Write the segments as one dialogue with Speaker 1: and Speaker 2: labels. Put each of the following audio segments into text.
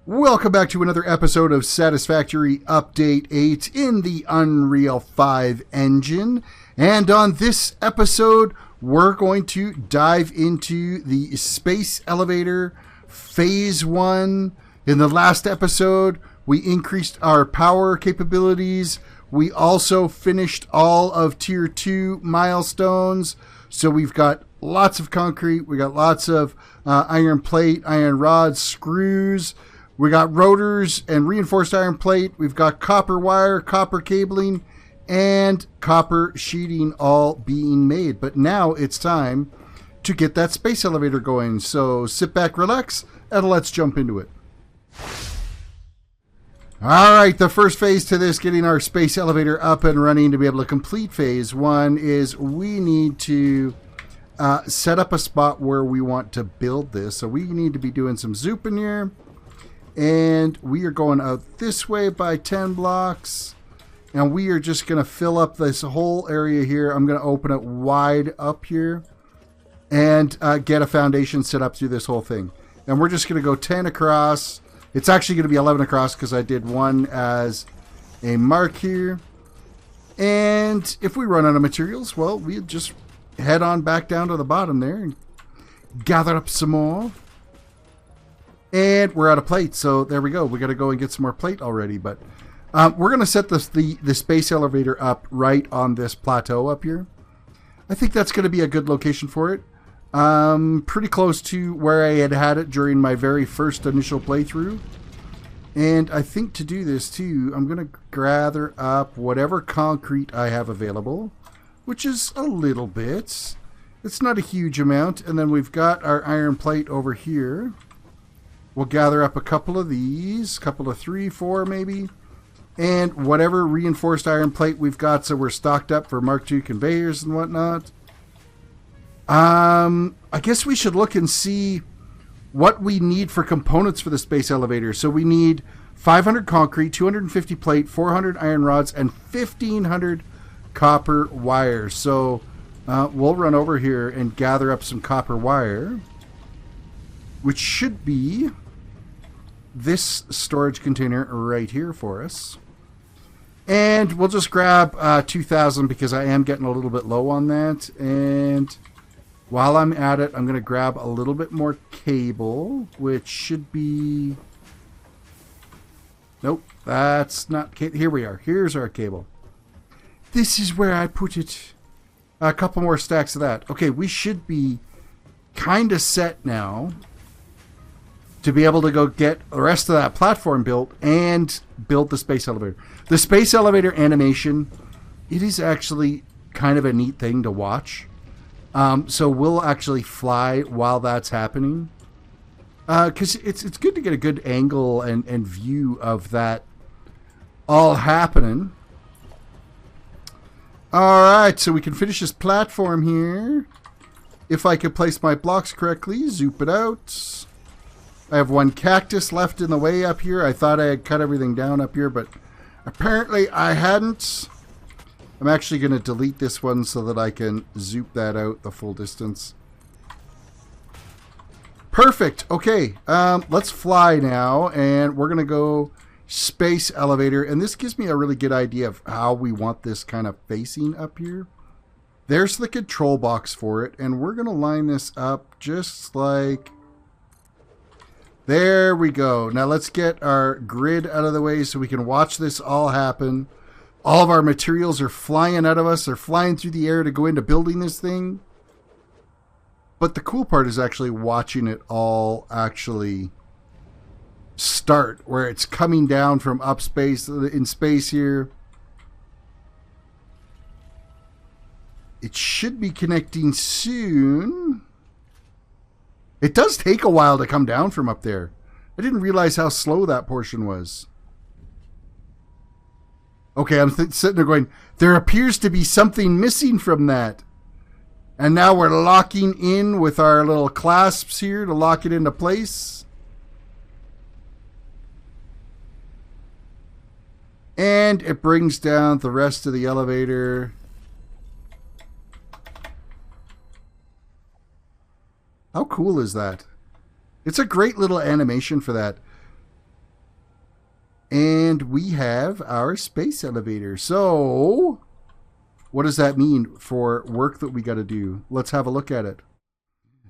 Speaker 1: Welcome back to another episode of Satisfactory Update 8 in the Unreal 5 engine. And on this episode, we're going to dive into the Space Elevator Phase 1. In the last episode, we increased our power capabilities. We also finished all of Tier 2 milestones. So we've got lots of concrete. We got lots of iron plate, iron rods, screws. We got rotors and reinforced iron plate. We've got copper wire, copper cabling, and copper sheeting all being made. But now it's time to get that space elevator going. So sit back, relax, and let's jump into it. All right, the first phase to this, getting our space elevator up and running to be able to complete phase 1, is we need to set up a spot where we want to build this. So we need to be doing some zooping here. And we are going out this way by 10 blocks. And we are just going to fill up this whole area here. I'm going to open it wide up here. And get a foundation set up through this whole thing. And we're just going to go 10 across. It's actually going to be 11 across because I did one as a mark here. And if we run out of materials, well, we just head on back down to the bottom there. And gather up some more. And we're out of plate, so there we go. We got to go and get some more plate already. But we're going to set the space elevator up right on this plateau up here. I think that's going to be a good location for it. Pretty close to where I had it during my very first initial playthrough. And I think to do this too, I'm going to gather up whatever concrete I have available, which is a little bit. It's not a huge amount. And then we've got our iron plate over here. We'll gather up a couple of these, couple of 3, 4 maybe, and whatever reinforced iron plate we've got, so we're stocked up for Mark II conveyors and whatnot. I guess we should look and see what we need for components for the space elevator. So we need 500 concrete, 250 plate, 400 iron rods, and 1,500 copper wires. So we'll run over here and gather up some copper wire, which should be this storage container right here for us. And we'll just grab 2,000 because I am getting a little bit low on that. And while I'm at it, I'm going to grab a little bit more cable, which should be... Nope, that's not... Here we are. Here's our cable. This is where I put it. A couple more stacks of that. Okay, we should be kind of set now to be able to go get the rest of that platform built and build the space elevator. The space elevator animation, it is actually kind of a neat thing to watch. So we'll actually fly while that's happening. Because it's good to get a good angle and view of that all happening. Alright, so we can finish this platform here. If I could place my blocks correctly, zoop it out. I have one cactus left in the way up here. I thought I had cut everything down up here, but apparently I hadn't. I'm actually going to delete this one so that I can zoop that out the full distance. Perfect. Okay, let's fly now, and we're going to go space elevator. And this gives me a really good idea of how we want this kind of facing up here. There's the control box for it, and we're going to line this up just like... There we go. Now let's get our grid out of the way so we can watch this all happen. All of our materials are flying out of us. They're flying through the air to go into building this thing. But the cool part is actually watching it all actually start, where it's coming down from up space, in space here. It should be connecting soon. It does take a while to come down from up there. I didn't realize how slow that portion was. Okay, I'm sitting there going, there appears to be something missing from that. And now we're locking in with our little clasps here to lock it into place. And it brings down the rest of the elevator. How cool is that? It's a great little animation for that. And we have our space elevator. So what does that mean for work that we got to do? Let's have a look at it.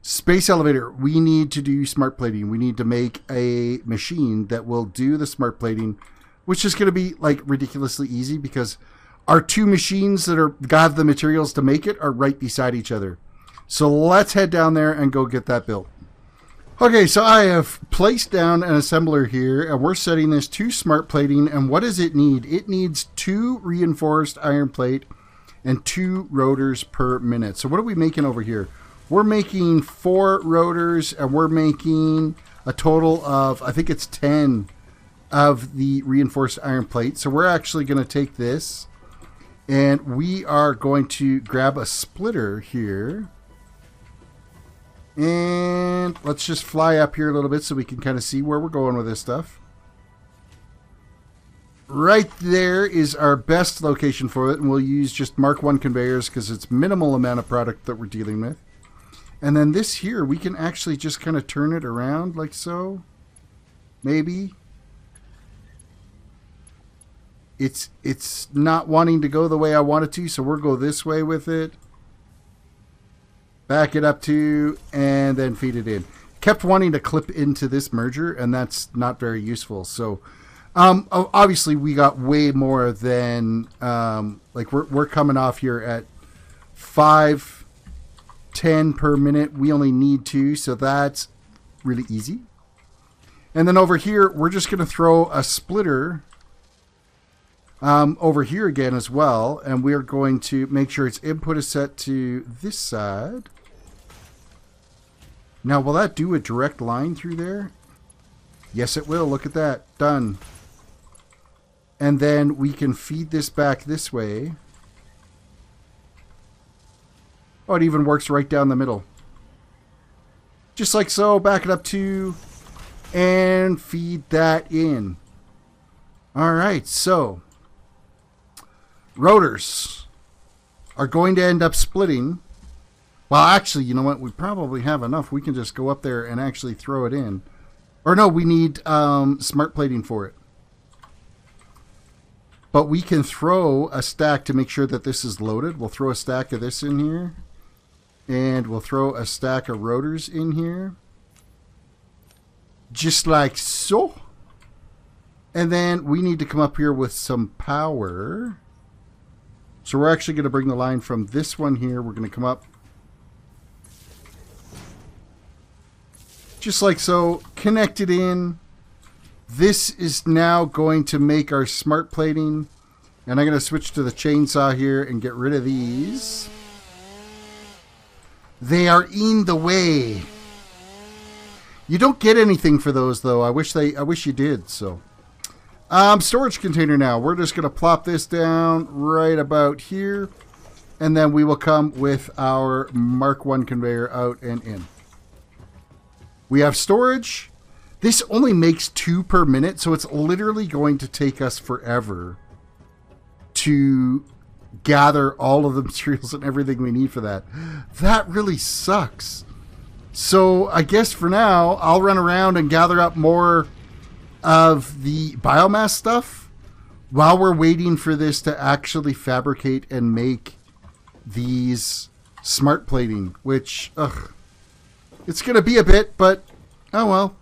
Speaker 1: Space elevator, we need to do smart plating. We need to make a machine that will do the smart plating, which is going to be like ridiculously easy because our two machines that have the materials to make it are right beside each other. So let's head down there and go get that built. Okay, so I have placed down an assembler here, and we're setting this to smart plating. And what does it need? It needs 2 reinforced iron plate and 2 rotors per minute. So what are we making over here? We're making 4 rotors, and we're making a total of, I think it's 10 of the reinforced iron plate. So we're actually going to take this, and we are going to grab a splitter here. And let's just fly up here a little bit so we can kind of see where we're going with this stuff. Right there is our best location for it, and we'll use just Mark 1 conveyors because it's minimal amount of product that we're dealing with. And then this here, we can actually just kind of turn it around like so. Maybe. It's not wanting to go the way I want it to, so we'll go this way with it. Back it up to, and then feed it in. Kept wanting to clip into this merger, and that's not very useful. So, obviously, we got way more than, like, we're coming off here at 5:10 per minute. We only need 2, so that's really easy. And then over here, we're just going to throw a splitter over here again as well, and we're going to make sure its input is set to this side. Now, will that do a direct line through there? Yes, it will. Look at that. Done. And then we can feed this back this way. Oh, it even works right down the middle. Just like so. Back it up to, and feed that in. All right, so rotors are going to end up splitting. Well, actually, you know what? We probably have enough. We can just go up there and actually throw it in. Or no, we need smart plating for it. But we can throw a stack to make sure that this is loaded. We'll throw a stack of this in here. And we'll throw a stack of rotors in here. Just like so. And then we need to come up here with some power. So we're actually going to bring the line from this one here. We're going to come up. Just like so. Connect it in. This is now going to make our smart plating. And I'm going to switch to the chainsaw here and get rid of these. They are in the way. You don't get anything for those, though. I wish you did. So, storage container now. We're just going to plop this down right about here. And then we will come with our Mark 1 conveyor out and in. We have storage. This only makes 2 per minute, so it's literally going to take us forever to gather all of the materials and everything we need for that. That really sucks. So I guess for now, I'll run around and gather up more of the biomass stuff while we're waiting for this to actually fabricate and make these smart plating, which, it's going to be a bit, but oh well.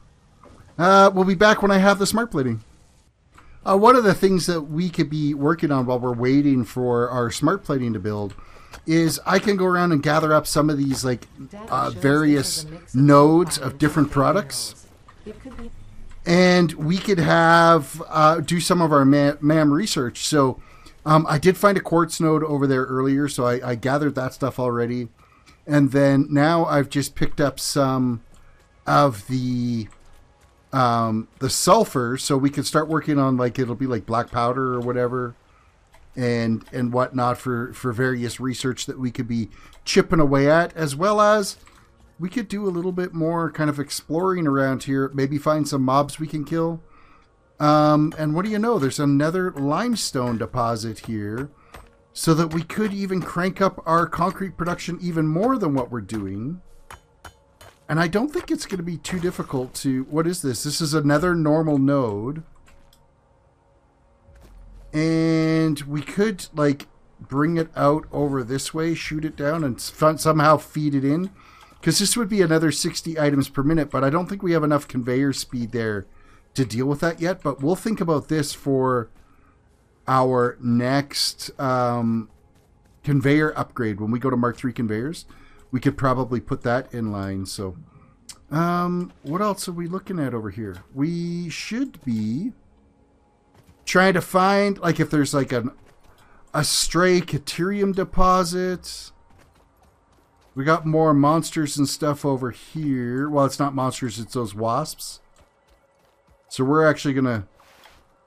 Speaker 1: We'll be back when I have the smart plating. One of the things that we could be working on while we're waiting for our smart plating to build is I can go around and gather up some of these like various nodes of different products. And we could have do some of our MAM research. So I did find a quartz node over there earlier, so I gathered that stuff already. And then now I've just picked up some of the sulfur, so we can start working on, like, it'll be like black powder or whatever, and whatnot for various research that we could be chipping away at, as well as we could do a little bit more kind of exploring around here, maybe find some mobs we can kill. And what do you know, there's another limestone deposit here, so that we could even crank up our concrete production even more than what we're doing. And I don't think it's going to be too difficult to... What is this? This is another normal node. And we could, like, bring it out over this way, shoot it down, and somehow feed it in. Because this would be another 60 items per minute, but I don't think we have enough conveyor speed there to deal with that yet. But we'll think about this for our next conveyor upgrade. When we go to Mark III conveyors, we could probably put that in line. So what else are we looking at over here? We should be trying to find, like, if there's like a stray Caterium deposit. We got more monsters and stuff over here. Well, it's not monsters, it's those wasps. So we're actually going to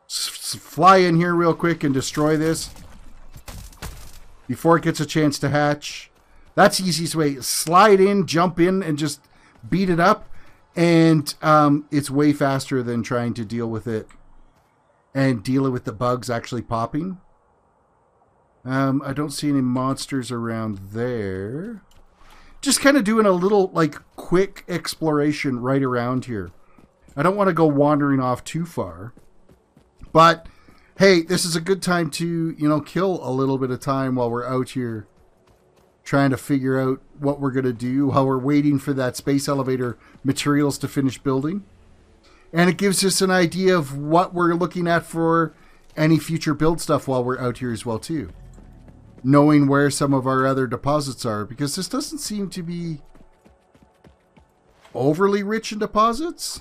Speaker 1: fly in here real quick and destroy this before it gets a chance to hatch. That's the easiest way. Slide in, jump in, and just beat it up. And it's way faster than trying to deal with it and dealing with the bugs actually popping. I don't see any monsters around there. Just kind of doing a little, like, quick exploration right around here. I don't want to go wandering off too far. But, hey, this is a good time to, you know, kill a little bit of time while we're out here trying to figure out what we're going to do while we're waiting for that space elevator materials to finish building. And it gives us an idea of what we're looking at for any future build stuff while we're out here as well, too. Knowing where some of our other deposits are, because this doesn't seem to be overly rich in deposits.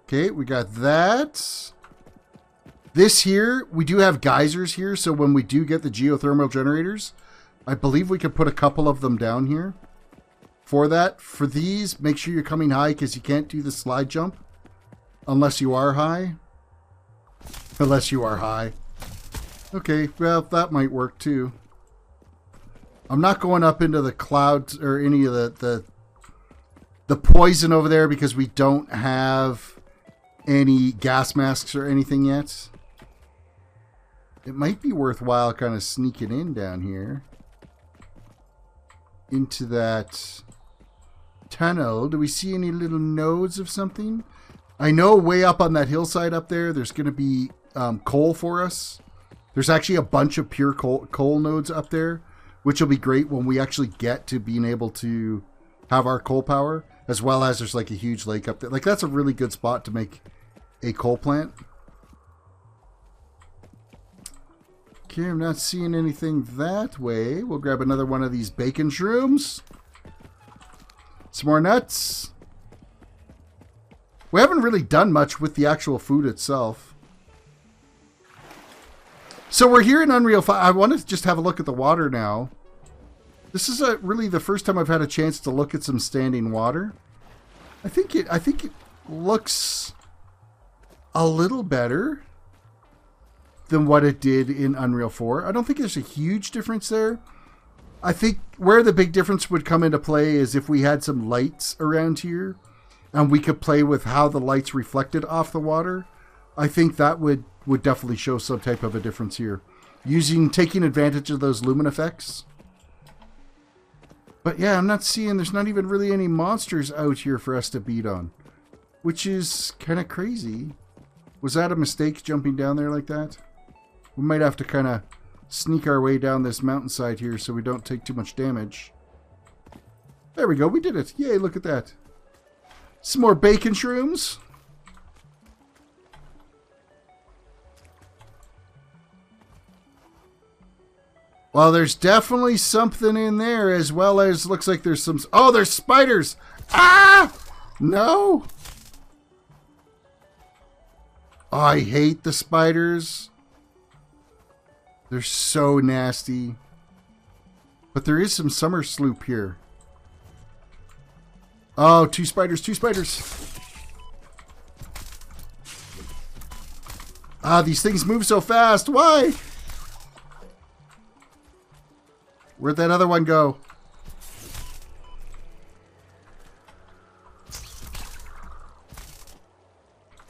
Speaker 1: Okay, we got that. This here, we do have geysers here, so when we do get the geothermal generators, I believe we could put a couple of them down here. For that, for these, make sure you're coming high, because you can't do the slide jump unless you are high. Unless you are high. Okay, well, that might work too. I'm not going up into the clouds or any of the poison over there because we don't have any gas masks or anything yet. It might be worthwhile kind of sneaking in down here into that tunnel. Do we see any little nodes of something? I know way up on that hillside up there, there's going to be coal for us. There's actually a bunch of pure coal nodes up there, which will be great when we actually get to being able to have our coal power, as well as there's like a huge lake up there. Like, that's a really good spot to make a coal plant. Okay, I'm not seeing anything that way. We'll grab another one of these bacon shrooms. Some more nuts. We haven't really done much with the actual food itself. So we're here in Unreal 5. I want to just have a look at the water now. This is really the first time I've had a chance to look at some standing water. I think it looks a little better than what it did in Unreal 4. I don't think there's a huge difference there. I think where the big difference would come into play is if we had some lights around here and we could play with how the lights reflected off the water. I think that would definitely show some type of a difference here. Taking advantage of those Lumen effects. But yeah, I'm not seeing, there's not even really any monsters out here for us to beat on. Which is kind of crazy. Was that a mistake jumping down there like that? We might have to kind of sneak our way down this mountainside here so we don't take too much damage. There we go, we did it. Yay, look at that. Some more bacon shrooms. Well, there's definitely something in there, as well as looks like there's some... Oh, there's spiders! Ah! No! Oh, I hate the spiders. They're so nasty. But there is some summer sloop here. Oh, two spiders, two spiders. Ah, these things move so fast. Why? Where'd that other one go?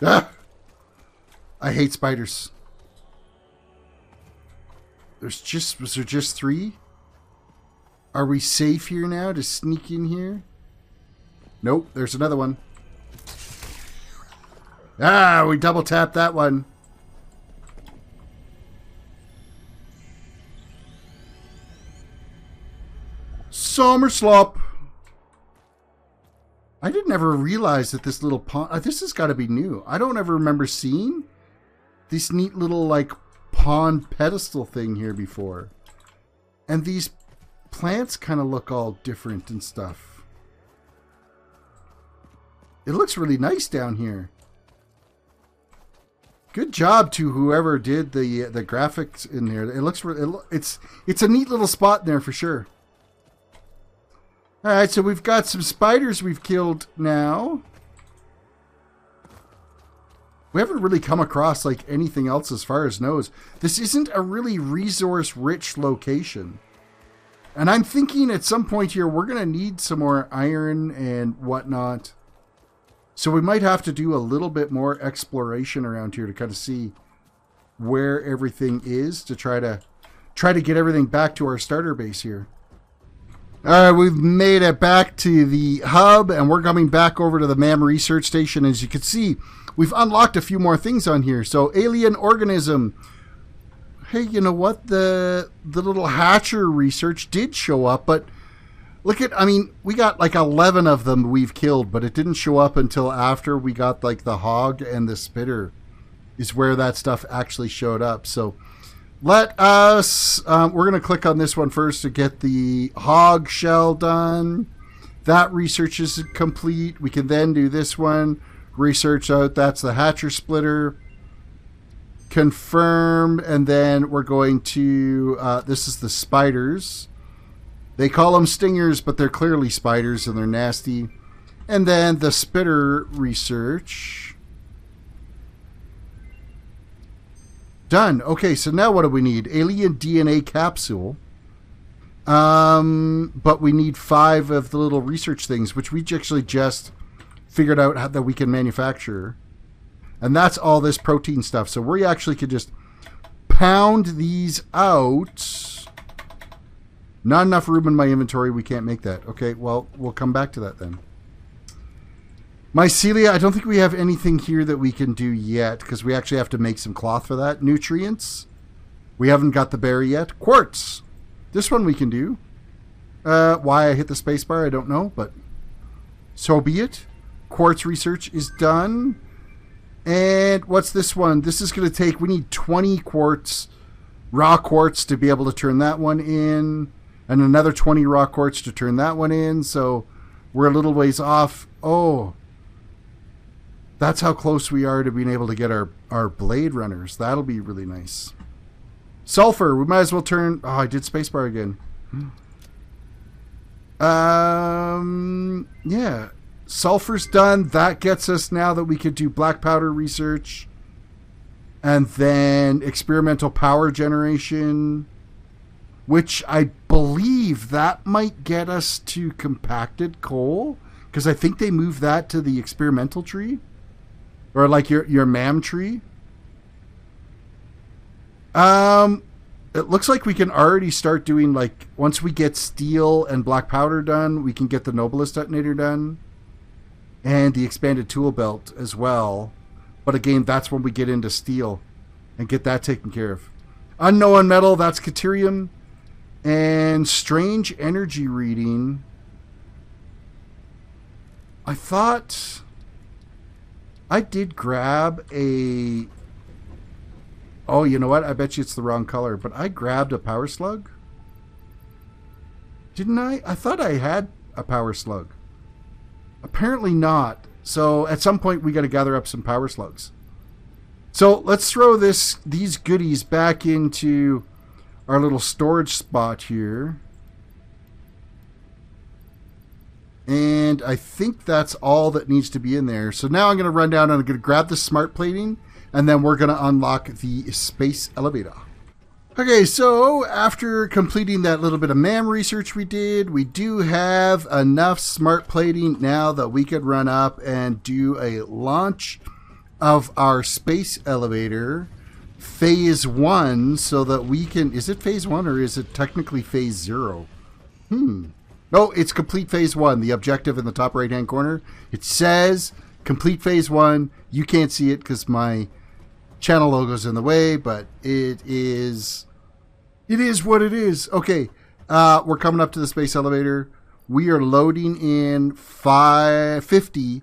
Speaker 1: Ah! I hate spiders. Was there just 3? Are we safe here now to sneak in here? Nope, there's another one. Ah, we double tapped that one. Summer slop. I didn't ever realize that this little pond... this has got to be new. I don't ever remember seeing this neat little, like, pond pedestal thing here before. And these plants kind of look all different and stuff. It looks really nice down here. Good job to whoever did the graphics in there. It looks it's a neat little spot in there for sure. All right, so we've got some spiders we've killed now. We haven't really come across like anything else as far as knows. This isn't a really resource-rich location. And I'm thinking at some point here we're going to need some more iron and whatnot. So we might have to do a little bit more exploration around here to kind of see where everything is to try to get everything back to our starter base here. All right, we've made it back to the hub, and we're coming back over to the MAM Research Station. As you can see, we've unlocked a few more things on here. So, alien organism. Hey, you know what? The little hatcher research did show up, but look at, I mean, we got like 11 of them we've killed, but it didn't show up until after we got like the hog and the spitter is where that stuff actually showed up. So, let us, we're going to click on this one first to get the hog shell done. That research is complete. We can then do this one. Research out, that's the hatcher splitter. Confirm, and then we're going to, this is the spiders. They call them stingers, but they're clearly spiders and they're nasty. And then the spitter research. Done. Okay, so now what do we need? Alien DNA capsule. But we need 5 of the little research things, which we actually just figured out how that we can manufacture. And that's all this protein stuff. So we actually could just pound these out. Not enough room in my inventory. We can't make that. Okay, well, we'll come back to that then. Mycelia, I don't think we have anything here that we can do yet because we actually have to make some cloth for that. Nutrients. We haven't got the berry yet. Quartz. This one we can do. Why I hit the spacebar, I don't know, but so be it. Quartz research is done. And what's this one? This is going to take, we need 20 quartz, raw quartz to be able to turn that one in. And another 20 raw quartz to turn that one in. So we're a little ways off. Oh, that's how close we are to being able to get our blade runners. That'll be really nice. Sulfur. We might as well turn... Oh, I did spacebar again. Yeah. Sulfur's done. That gets us now that we could do black powder research. And then experimental power generation. Which I believe that might get us to compacted coal. Because I think they moved that to the experimental tree. Or like your MAM tree. It looks like we can already start doing, like, once we get steel and black powder done, we can get the Nobilis detonator done. And the expanded tool belt as well. But again, that's when we get into steel and get that taken care of. Unknown metal, that's Caterium. And strange energy reading. I thought I did grab a... Oh, you know what? I bet you it's the wrong color. But I grabbed a power slug. Didn't I? I thought I had a power slug. Apparently not. So at some point we got to gather up some power slugs. So let's throw these goodies back into our little storage spot here. And I think that's all that needs to be in there. So now I'm going to run down and I'm going to grab the smart plating. And then we're going to unlock the space elevator. Okay, so after completing that little bit of MAM research we did, we do have enough smart plating now that we could run up and do a launch of our space elevator phase 1 so that we can... Is it phase 1 or is it technically phase 0? No, it's complete phase 1. The objective in the top right-hand corner. It says complete phase 1. You can't see it because my channel logo's in the way, but it is what it is. Okay, we're coming up to the space elevator. We are loading in 50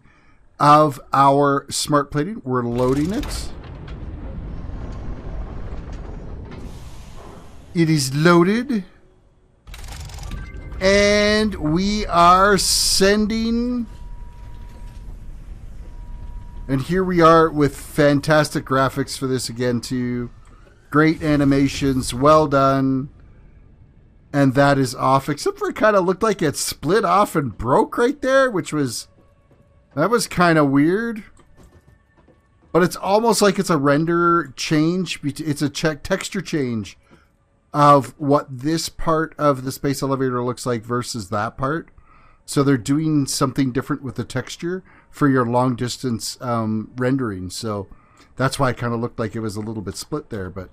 Speaker 1: of our smart plating. We're loading it. It is loaded. And we are sending. And here we are with fantastic graphics for this again too. Great animations, well done. And that is off, except for it kind of looked like it split off and broke right there, that was kind of weird. But it's almost like it's a render change. It's a texture change of what this part of the space elevator looks like versus that part. So they're doing something different with the texture for your long distance rendering. So that's why it kind of looked like it was a little bit split there. But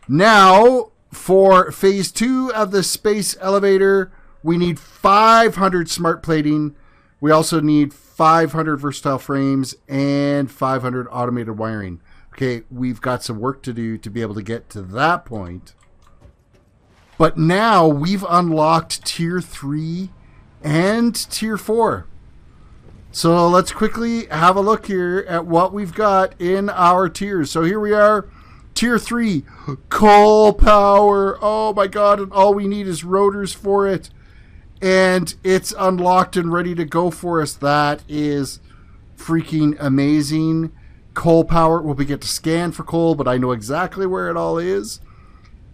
Speaker 1: now for phase 2 of the space elevator, we need 500 smart plating. We also need 500 versatile frames and 500 automated wiring. Okay, we've got some work to do to be able to get to that point. But now we've unlocked Tier 3 and Tier 4. So let's quickly have a look here at what we've got in our tiers. So here we are, Tier 3, Coal Power. Oh my god, and all we need is rotors for it. And it's unlocked and ready to go for us. That is freaking amazing. Coal Power, well, we get to scan for coal, but I know exactly where it all is.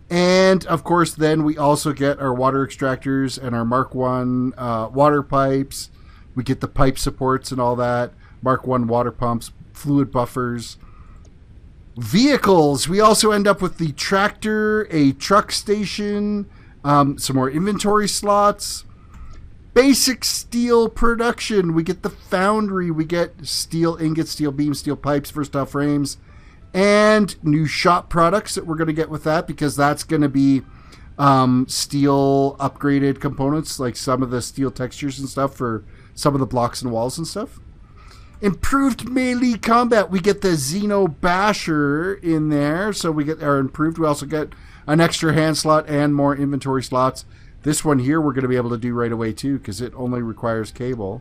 Speaker 1: And of course, then we also get our water extractors and our Mark 1 water pipes. We get the pipe supports and all that. Mark 1 water pumps, fluid buffers. Vehicles, we also end up with the tractor, a truck station, some more inventory slots. Basic steel production, we get the foundry, we get steel ingots, steel beams, steel pipes, versatile frames, and new shop products that we're going to get with that, because that's going to be steel upgraded components, like some of the steel textures and stuff for some of the blocks and walls and stuff. Improved Melee Combat, we get the Xeno Basher in there, so we get our improved. We also get an extra hand slot and more inventory slots. This one here we're going to be able to do right away too, because it only requires cable.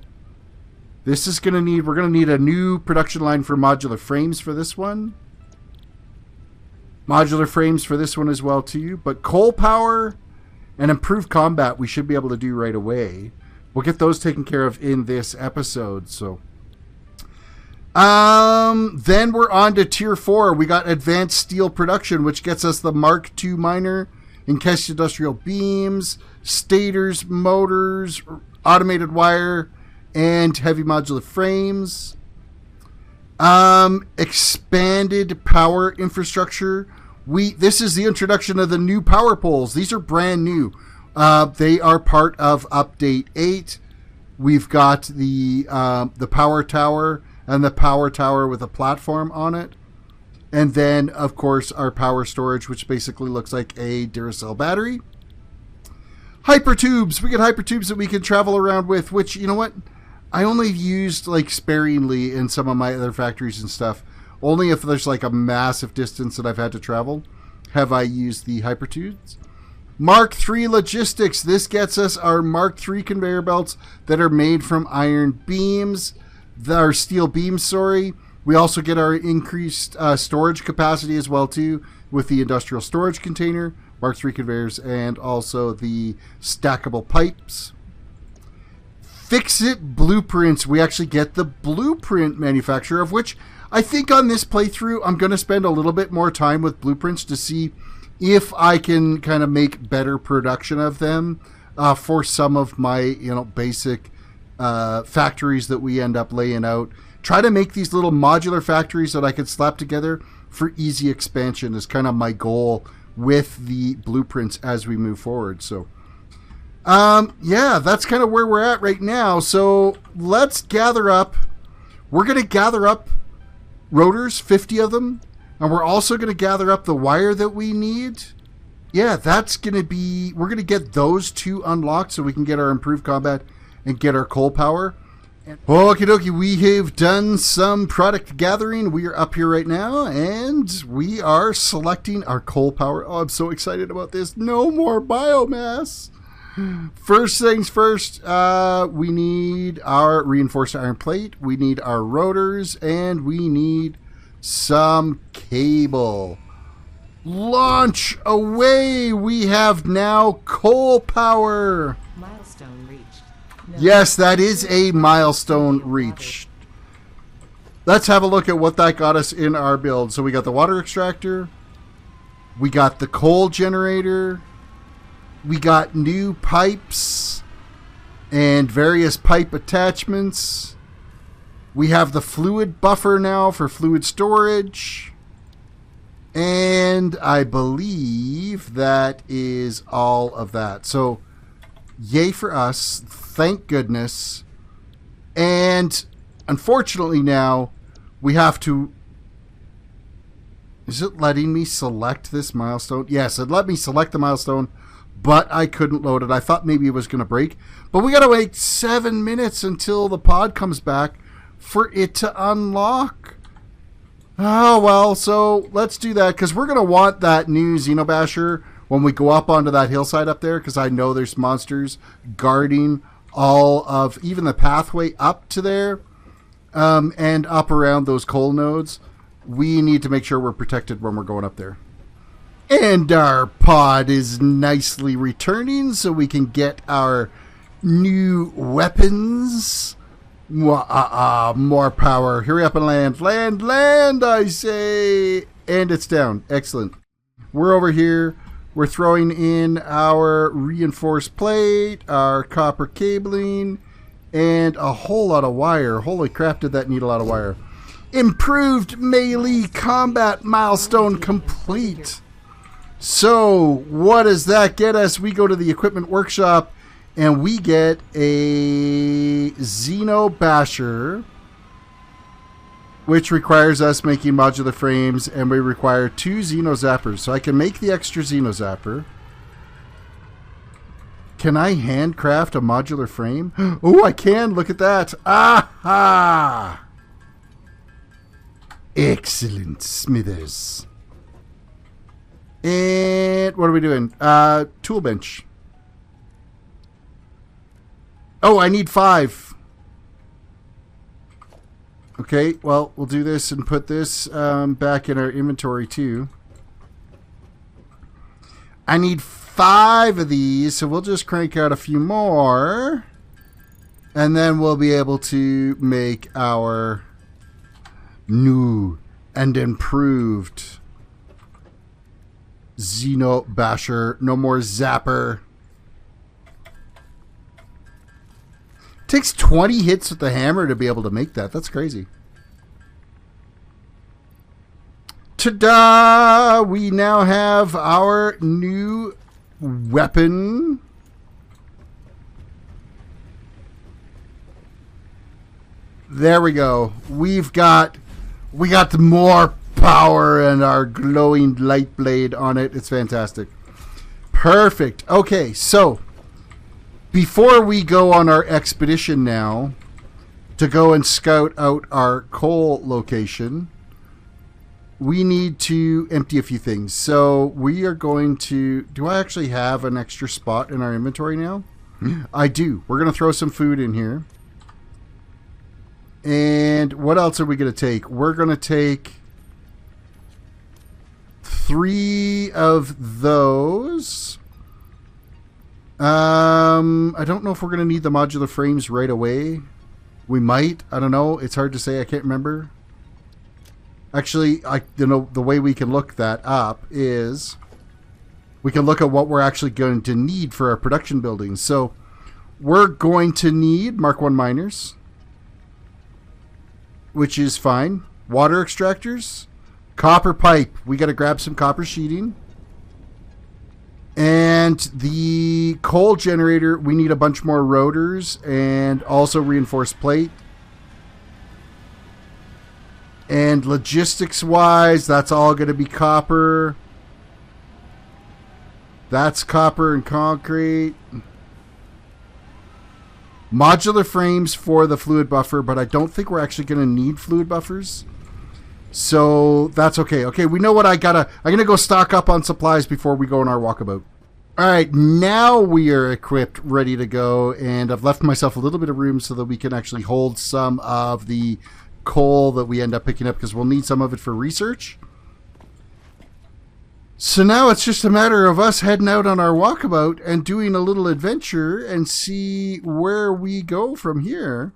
Speaker 1: This is going to need, we're going to need a new production line for modular frames for this one. Modular frames for this one as well too. But Coal Power and Improved Combat we should be able to do right away. We'll get those taken care of in this episode. So then we're on to Tier 4. We got Advanced Steel Production, which gets us the Mark II miner, encased industrial beams, stators, motors, automated wire, and heavy modular frames. Expanded power infrastructure. This is the introduction of the new power poles. These are brand new. They are part of Update 8. We've got the power tower and the power tower with a platform on it. And then, of course, our power storage, which basically looks like a Duracell battery. Hypertubes. We get hypertubes that we can travel around with, which, you know what? I only used, like, sparingly in some of my other factories and stuff. Only if there's, like, a massive distance that I've had to travel have I used the hypertubes. Mark III Logistics. This gets us our Mark III conveyor belts that are made from iron beams. Our steel beams, sorry. We also get our increased storage capacity as well, too, with the industrial storage container, Mark III conveyors, and also the stackable pipes. Fix-It Blueprints. We actually get the blueprint manufacturer, of which I think on this playthrough, I'm going to spend a little bit more time with blueprints to see if I can kind of make better production of them for some of my, basic factories that we end up laying out. Try to make these little modular factories that I could slap together for easy expansion is kind of my goal with the blueprints as we move forward. So, yeah, that's kind of where we're at right now. So let's gather up. We're going to gather up rotors, 50 of them. And we're also going to gather up the wire that we need. Yeah, that's going to be, we're going to get those two unlocked so we can get our improved combat and get our coal power. Okie dokie, we have done some product gathering. We are up here right now, and we are selecting our coal power. Oh, I'm so excited about this. No more biomass. First things first, we need our reinforced iron plate, we need our rotors, and we need some cable. Launch away! We have now coal power.
Speaker 2: Milestone reached. No.
Speaker 1: Yes, that is a milestone reached. Let's have a look at what that got us in our build. So we got the water extractor, we got the coal generator, we got new pipes and various pipe attachments. We have the fluid buffer now for fluid storage. And I believe that is all of that. So, yay for us. Thank goodness. And unfortunately now, we have to... Is it letting me select this milestone? Yes, it let me select the milestone, but I couldn't load it. I thought maybe it was going to break. But we got to wait 7 minutes until the pod comes back for it to unlock. Oh, well, so let's do that, because we're going to want that new Xenobasher when we go up onto that hillside up there, because I know there's monsters guarding all of, even the pathway up to there, and up around those coal nodes. We need to make sure we're protected when we're going up there. And our pod is nicely returning, so we can get our new weapons. More power. Hurry up and land. Land, I say. And it's down. Excellent. We're over here. We're throwing in our reinforced plate, our copper cabling, and a whole lot of wire. Holy crap, did that need a lot of wire. Improved Melee Combat Milestone complete. So, what does that get us? We go to the equipment workshop, and we get a Xenobasher, which requires us making modular frames, and we require 2 Xenozappers. So I can make the extra Xenozapper. Can I handcraft a modular frame? Oh, I can. Look at that. Aha! Excellent, Smithers. And what are we doing? Tool bench. Oh, I need 5. Okay, well, we'll do this and put this back in our inventory too. I need 5 of these, so we'll just crank out a few more. And then we'll be able to make our new and improved Xenobasher. No more Zapper. Takes 20 hits with the hammer to be able to make that. That's crazy. Ta-da! We now have our new weapon. There we go. We got more power and our glowing light blade on it. It's fantastic. Perfect. Okay, so before we go on our expedition now to go and scout out our coal location, we need to empty a few things. So we are going to... Do I actually have an extra spot in our inventory now? I do. We're going to throw some food in here. And what else are we going to take? We're going to take 3 of those. I don't know if we're going to need the modular frames right away. We might. I don't know. It's hard to say. I can't remember. Actually, the way we can look that up is we can look at what we're actually going to need for our production buildings. So we're going to need Mark 1 miners, which is fine. Water extractors, copper pipe. We got to grab some copper sheeting. And the coal generator, we need a bunch more rotors and also reinforced plate. And logistics-wise, that's all going to be copper. That's copper and concrete. Modular frames for the fluid buffer, but I don't think we're actually going to need fluid buffers. So that's okay. Okay, we know what I'm going to go stock up on supplies before we go on our walkabout. All right, now we are equipped, ready to go, and I've left myself a little bit of room so that we can actually hold some of the coal that we end up picking up, because we'll need some of it for research. So now it's just a matter of us heading out on our walkabout and doing a little adventure and see where we go from here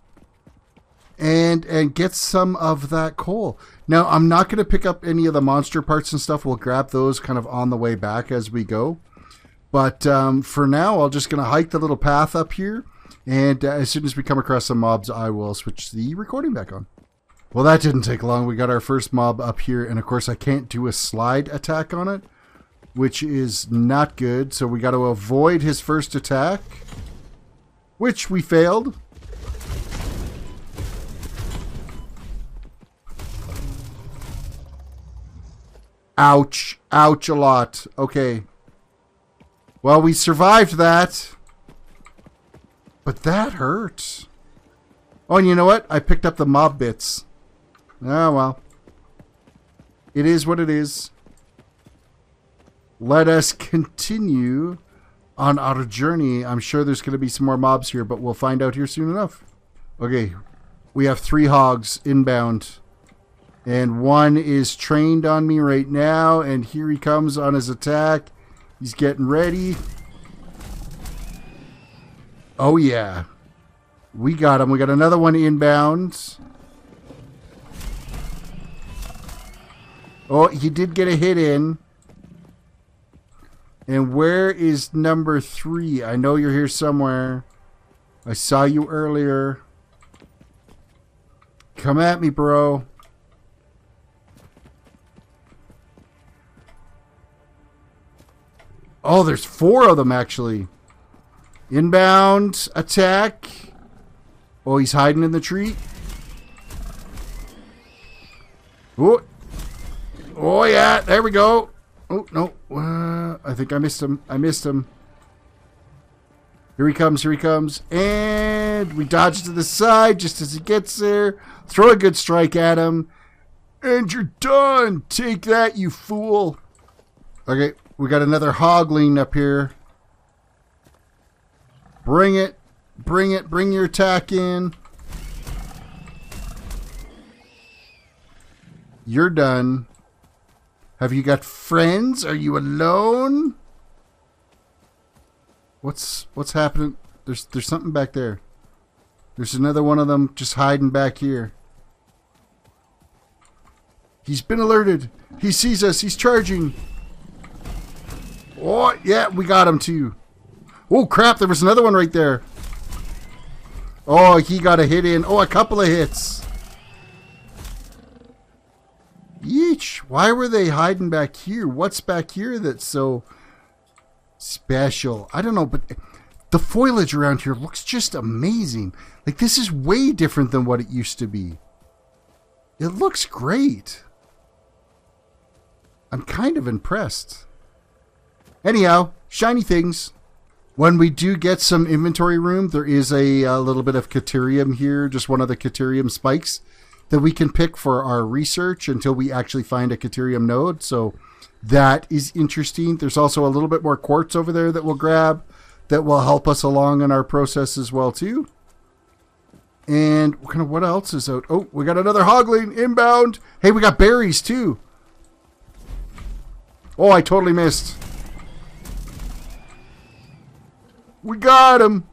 Speaker 1: and get some of that coal. Now, I'm not going to pick up any of the monster parts and stuff. We'll grab those kind of on the way back as we go. But for now, I'm just going to hike the little path up here. And as soon as we come across some mobs, I will switch the recording back on. Well, that didn't take long. We got our first mob up here. And of course, I can't do a slide attack on it, which is not good. So we got to avoid his first attack, which we failed. Ouch. Ouch a lot. Okay. Well, we survived that. But that hurt. Oh, and you know what? I picked up the mob bits. Oh, well. It is what it is. Let us continue on our journey. I'm sure there's going to be some more mobs here, but we'll find out here soon enough. Okay. We have 3 hogs inbound. And one is trained on me right now. And here he comes on his attack. He's getting ready. Oh, yeah. We got him. We got another one inbound. Oh, he did get a hit in. And where is number 3? I know you're here somewhere. I saw you earlier. Come at me, bro. Oh, there's 4 of them, actually. Inbound attack. Oh, he's hiding in the tree. Oh, oh yeah, there we go. Oh, no. I think I missed him. I missed him. Here he comes. Here he comes. And we dodge to the side just as he gets there. Throw a good strike at him. And you're done. Take that, you fool. Okay. We got another hogling up here. Bring it. Bring it. Bring your attack in. You're done. Have you got friends? Are you alone? What's happening? There's something back there. There's another one of them just hiding back here. He's been alerted. He sees us. He's charging. Oh, yeah, we got him too. Oh, crap, there was another one right there. Oh, he got a hit in. Oh, a couple of hits. Yeesh. Why were they hiding back here? What's back here that's so special? I don't know, but the foliage around here looks just amazing. Like, this is way different than what it used to be. It looks great. I'm kind of impressed. Anyhow, shiny things. When we do get some inventory room, there is a little bit of Caterium here, just one of the Caterium spikes that we can pick for our research until we actually find a Caterium node. So that is interesting. There's also a little bit more quartz over there that we'll grab that will help us along in our process as well too. And kind of what else is out? Oh, we got another hogling inbound. Hey, we got berries too. Oh, I totally missed. We got him.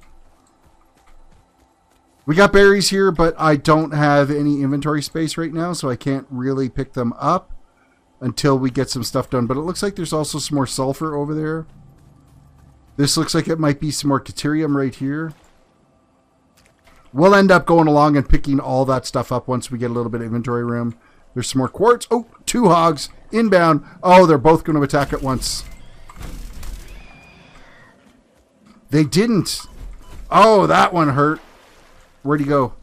Speaker 1: We got berries here, but I don't have any inventory space right now, so I can't really pick them up until we get some stuff done. But it looks like there's also some more sulfur over there. This looks like it might be some more Caterium right here. We'll end up going along and picking all that stuff up once we get a little bit of inventory room. There's some more quartz. Oh, 2 hogs inbound. Oh, they're both going to attack at once. They didn't. Oh, that one hurt. Where'd he go?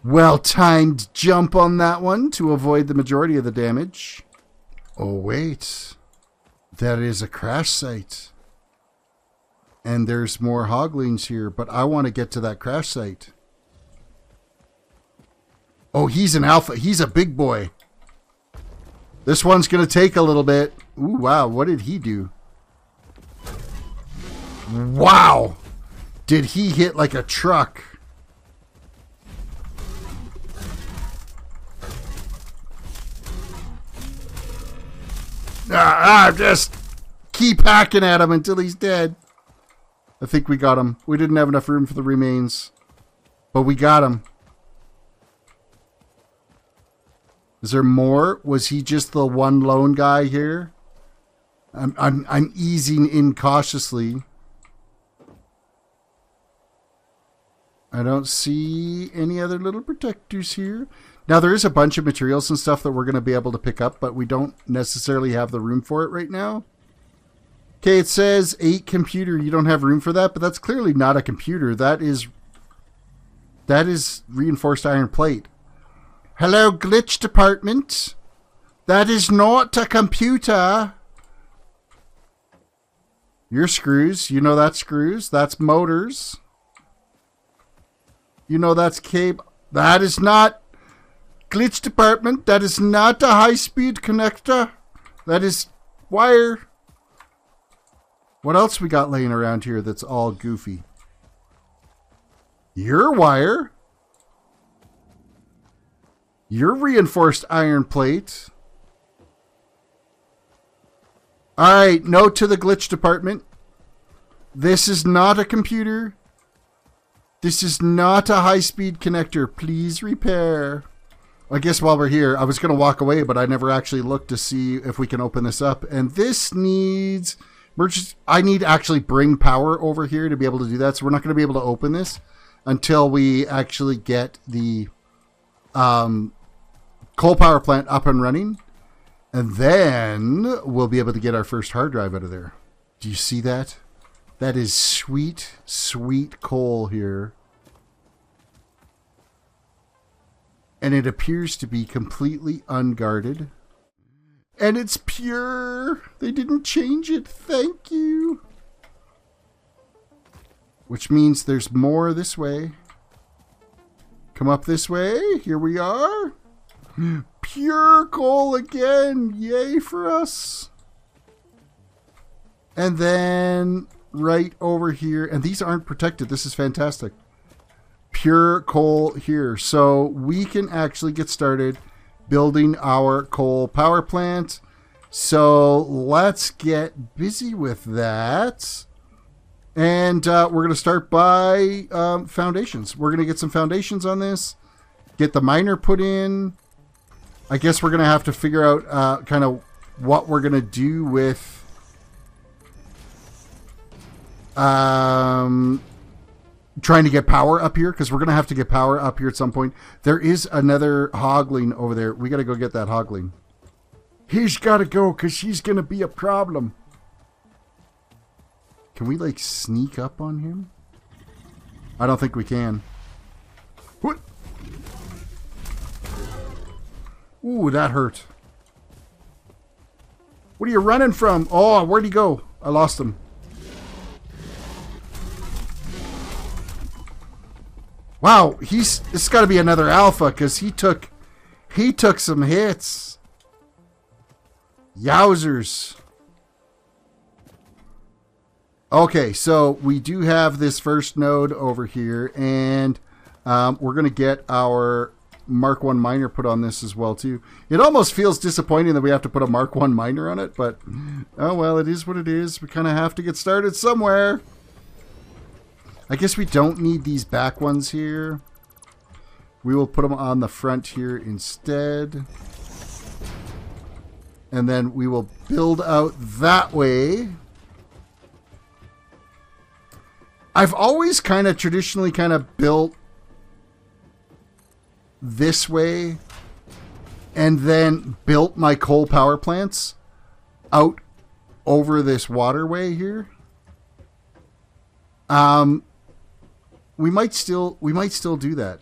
Speaker 1: Well-timed jump on that one to avoid the majority of the damage. Oh, wait. That is a crash site. And there's more hoglings here, but I want to get to that crash site. Oh, he's an alpha. He's a big boy. This one's going to take a little bit. Ooh, wow. What did he do? Wow. Did he hit like a truck? Just keep hacking at him until he's dead. I think we got him. We didn't have enough room for the remains, but we got him. Is there more? Was he just the one lone guy here? I'm easing in cautiously. I don't see any other little protectors here. Now, there is a bunch of materials and stuff that we're going to be able to pick up, but we don't necessarily have the room for it right now. Okay, it says 8 computer. You don't have room for that, but that's clearly not a computer. That is reinforced iron plate. Hello, glitch department. That is not a computer. You're screws. You know that's screws. That's motors. You know that's cable. That is not glitch department. That is not a high-speed connector. That is wire. What else we got laying around here that's all goofy? Your wire. Your reinforced iron plate. Alright, note to the glitch department. This is not a computer. This is not a high-speed connector. Please repair. I guess while we're here, I was going to walk away, but I never actually looked to see if we can open this up. And this needs... I need to actually bring power over here to be able to do that. So we're not going to be able to open this until we actually get the coal power plant up and running. And then we'll be able to get our first hard drive out of there. Do you see that? That is sweet, sweet coal here. And it appears to be completely unguarded. And it's pure. They didn't change it. Thank you. Which means there's more this way. Come up this way. Here we are. Pure coal again. Yay for us. And then right over here. And these aren't protected. This is fantastic. Pure coal here. So we can actually get started building our coal power plant. So let's get busy with that. And we're going to start by foundations. We're going to get some foundations on this. Get the miner put in. I guess we're going to have to figure out kind of what we're going to do with trying to get power up here, because we're going to have to get power up here at some point. There is another hogling over there. We got to go get that hogling. He's got to go because she's going to be a problem. Can we, like, sneak up on him? I don't think we can. What? Ooh, that hurt. What are you running from? Oh, where'd he go? I lost him. Wow, it's got to be another alpha because he took some hits. Yowzers. Okay, so we do have this first node over here, and we're going to get our Mark 1 miner put on this as well too. It almost feels disappointing that we have to put a Mark 1 miner on it, but oh well, it is what it is. We kind of have to get started somewhere. I guess we don't need these back ones here. We will put them on the front here instead. And then we will build out that way. I've always kind of traditionally kind of built this way and then built my coal power plants out over this waterway here. We might still do that.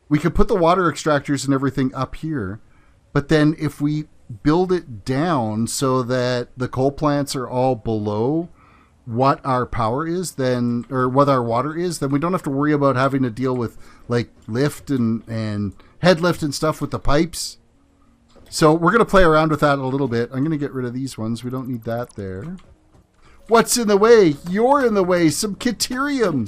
Speaker 1: We could put the water extractors and everything up here, but then if we build it down so that the coal plants are all below what our power is, then, or what our water is, then we don't have to worry about having to deal with like lift and head lift and stuff with the pipes. So we're going to play around with that a little bit. I'm going to get rid of these ones. We don't need that there. What's in the way? You're in the way. Some Caterium.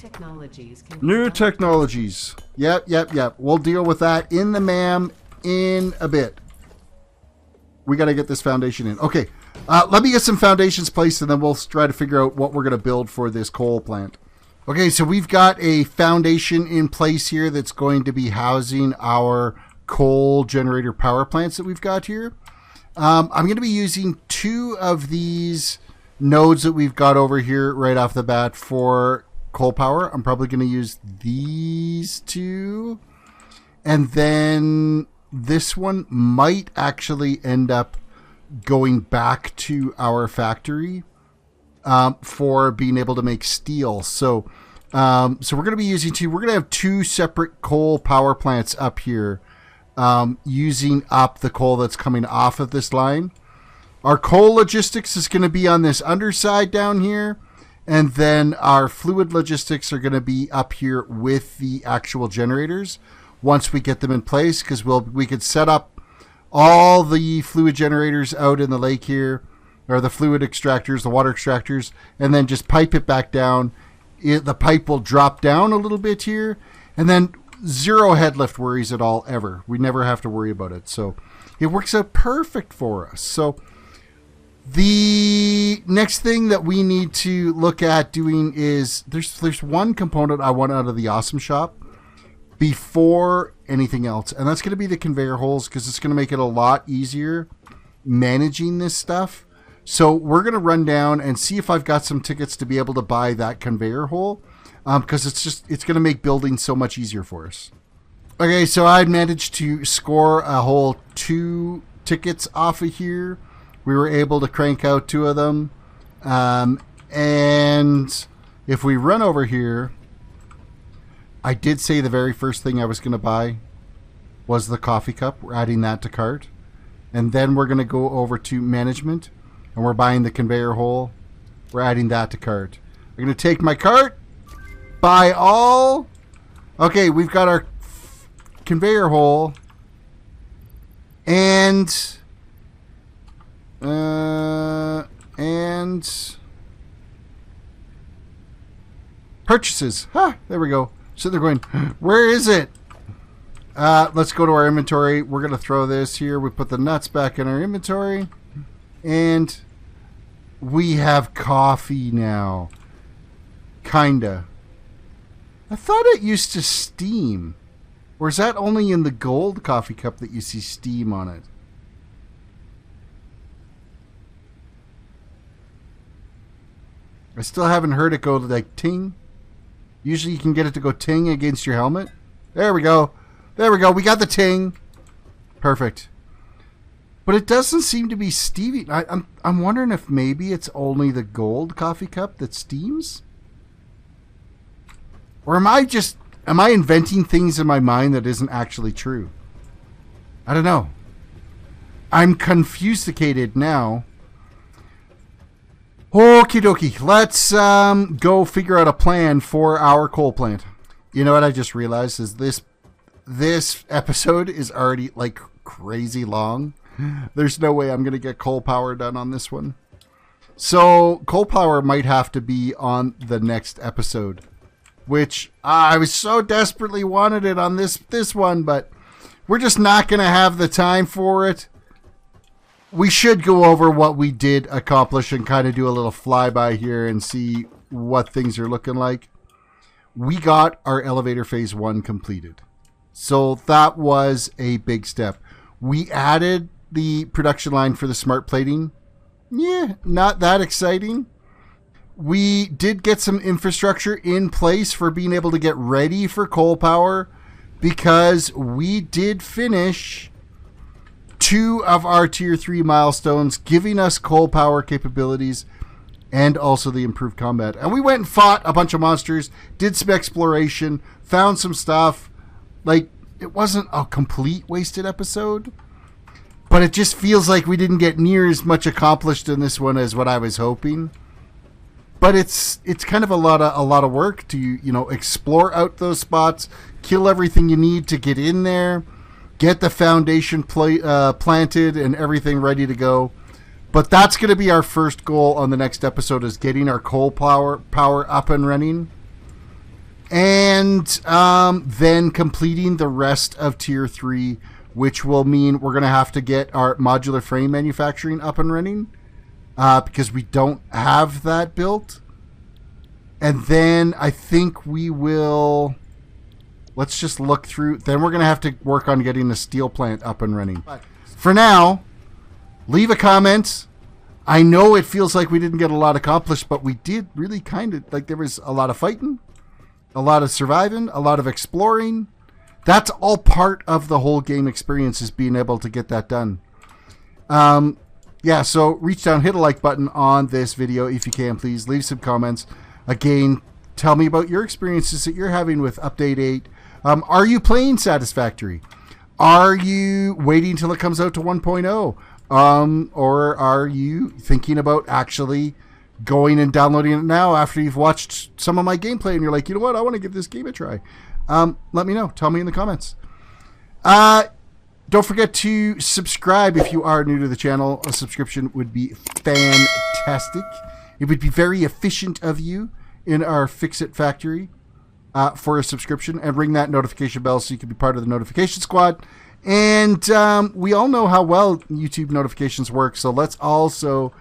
Speaker 1: New technologies. Yep. We'll deal with that in the MAM in a bit. We got to get this foundation in. Okay. Let me get some foundations placed, and then we'll try to figure out what we're going to build for this coal plant. Okay, so we've got a foundation in place here that's going to be housing our coal generator power plants that we've got here. I'm going to be using 2 of these nodes that we've got over here right off the bat for coal power. I'm probably going to use these 2. And then this one might actually end up going back to our factory for being able to make steel. So we're going to be using 2. We're going to have 2 separate coal power plants up here, using up the coal that's coming off of this line. Our coal logistics is going to be on this underside down here, and then our fluid logistics are going to be up here with the actual generators once we get them in place, because we could set up all the fluid generators out in the lake here, or the fluid extractors, the water extractors, and then just pipe it back down. The pipe will drop down a little bit here, and then 0 head lift worries at all ever. We never have to worry about it. So it works out perfect for us. So the next thing that we need to look at doing is there's one component I want out of the awesome shop before anything else, and that's going to be the conveyor holes, because it's going to make it a lot easier managing this stuff. So we're going to run down and see if I've got some tickets to be able to buy that conveyor hole, because it's going to make building so much easier for us. Okay, so I managed to score a whole 2 tickets off of here. We were able to crank out 2 of them, and if we run over here, I did say the very first thing I was going to buy was the coffee cup. We're adding that to cart. And then we're going to go over to management, and we're buying the conveyor hole. We're adding that to cart. I'm going to take my cart, buy all. Okay, we've got our conveyor hole, and purchases. There we go. So they're going, where is it? Let's go to our inventory. We're going to throw this here. We put the nuts back in our inventory. And we have coffee now. Kinda. I thought it used to steam. Or is that only in the gold coffee cup that you see steam on it? I still haven't heard it go like ting. Usually you can get it to go ting against your helmet. There we go. There we go. We got the ting. Perfect. But it doesn't seem to be steaming. I'm wondering if maybe it's only the gold coffee cup that steams? Or am I inventing things in my mind that isn't actually true? I don't know. I'm confusicated now. Okie dokie. Let's go figure out a plan for our coal plant. You know what I just realized is this episode is already like crazy long. There's no way I'm going to get coal power done on this one. So coal power might have to be on the next episode, which I was so desperately wanted it on this one, but we're just not going to have the time for it. We should go over what we did accomplish and kind of do a little flyby here and see what things are looking like. We got our elevator phase 1 completed. So that was a big step. We added the production line for the smart plating. Yeah, not that exciting. We did get some infrastructure in place for being able to get ready for coal power, because we did finish 2 of our tier 3 milestones, giving us coal power capabilities and also the improved combat. And we went and fought a bunch of monsters, did some exploration, found some stuff. Like, it wasn't a complete wasted episode. But it just feels like we didn't get near as much accomplished in this one as what I was hoping. But it's kind of a lot of work to explore out those spots, kill everything you need to get in there, get the foundation planted and everything ready to go. But that's going to be our first goal on the next episode, is getting our coal power up and running. And then completing the rest of Tier 3, which will mean we're going to have to get our modular frame manufacturing up and running, because we don't have that built. And then I think we will... Let's just look through. Then we're going to have to work on getting the steel plant up and running. For now, leave a comment. I know it feels like we didn't get a lot accomplished, but we did really kind of... Like, there was a lot of fighting, a lot of surviving, a lot of exploring. That's all part of the whole game experience, is being able to get that done. Yeah, so reach down, hit a like button on this video if you can, please. Leave some comments. Again, tell me about your experiences that you're having with Update 8. Are you playing Satisfactory? Are you waiting till it comes out to 1.0? Or are you thinking about actually going and downloading it now after you've watched some of my gameplay and you're like, you know what, I want to give this game a try? Let me know. Tell me in the comments. Don't forget to subscribe if you are new to the channel. A subscription would be fantastic. It would be very efficient of you in our Fix-It factory for a subscription, and ring that notification bell so you can be part of the notification squad. And we all know how well YouTube notifications work, so let's also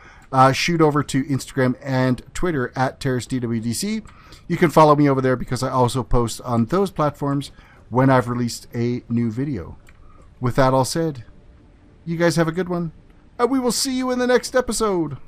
Speaker 1: shoot over to Instagram and Twitter at TerrisDWDC. You can follow me over there because I also post on those platforms when I've released a new video. With that all said, you guys have a good one, and we will see you in the next episode.